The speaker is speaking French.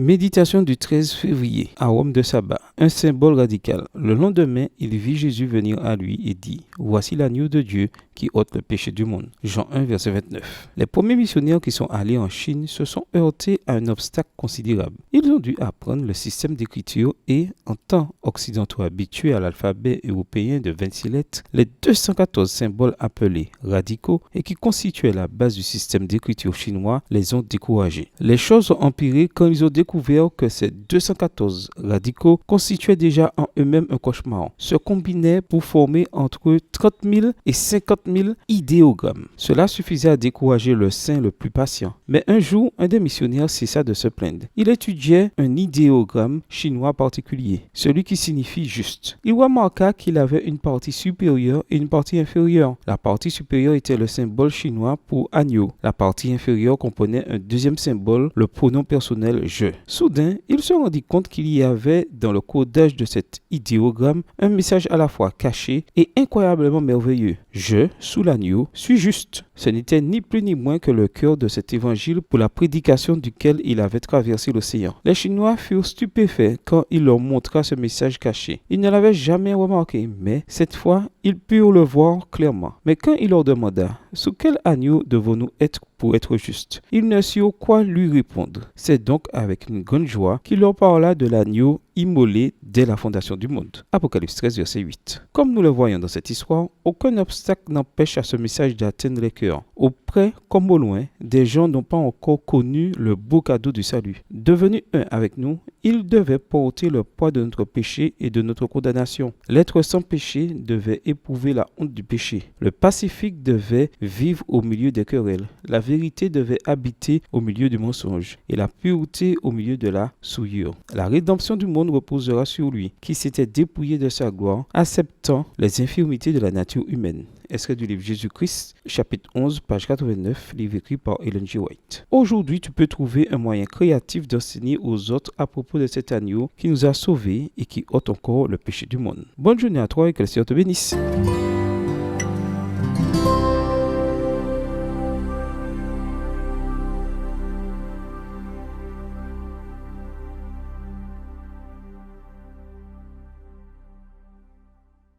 Méditation du 13 février, arôme de sabbat, un symbole radical. Le lendemain, il vit Jésus venir à lui et dit « Voici l'agneau de Dieu qui ôte le péché du monde ». Jean 1, verset 29. Les premiers missionnaires qui sont allés en Chine se sont heurtés à un obstacle considérable. Ils ont dû apprendre le système d'écriture et, en temps occidentaux habitués à l'alphabet européen de 26 lettres, les 214 symboles appelés radicaux et qui constituaient la base du système d'écriture chinois les ont découragés. Les choses ont empiré quand ils ont découvert que ces 214 radicaux constituaient déjà en eux-mêmes un cauchemar, se combinaient pour former entre 30 000 et 50 000 idéogrammes. Cela suffisait à décourager le saint le plus patient. Mais un jour, un des missionnaires cessa de se plaindre. Il étudiait un idéogramme chinois particulier, celui qui signifie juste. Il remarqua qu'il avait une partie supérieure et une partie inférieure. La partie supérieure était le symbole chinois pour agneau. La partie inférieure comprenait un deuxième symbole, le pronom personnel je. Soudain, il se rendit compte qu'il y avait dans le codage de cet idéogramme un message à la fois caché et incroyablement merveilleux. Je, sous l'agneau, suis juste. Ce n'était ni plus ni moins que le cœur de cet évangile pour la prédication duquel il avait traversé l'océan. Les Chinois furent stupéfaits quand il leur montra ce message caché. Ils ne l'avaient jamais remarqué, mais cette fois, ils purent le voir clairement. Mais quand il leur demanda « Sous quel agneau devons-nous être pour être justes ?» ils ne surent quoi lui répondre. C'est donc avec une grande joie qu'il leur parla de l'agneau immolé dès la fondation du monde. Apocalypse 13, verset 8. Comme nous le voyons dans cette histoire, aucun obstacle n'empêche à ce message d'atteindre les cœurs. Au près comme au loin, des gens n'ont pas encore connu le beau cadeau du salut. Devenu un avec nous, ils devaient porter le poids de notre péché et de notre condamnation. L'être sans péché devait éprouver la honte du péché. Le pacifique devait vivre au milieu des querelles. La vérité devait habiter au milieu du mensonge et la pureté au milieu de la souillure. La rédemption du monde reposera sur lui, qui s'était dépouillé de sa gloire, acceptant les infirmités de la nature humaine. Extrait du livre Jésus-Christ, chapitre 11, page 89, livre écrit par Ellen G. White. Aujourd'hui, tu peux trouver un moyen créatif d'enseigner aux autres à propos de cet agneau qui nous a sauvés et qui ôte encore le péché du monde. Bonne journée à toi et que le Seigneur te bénisse.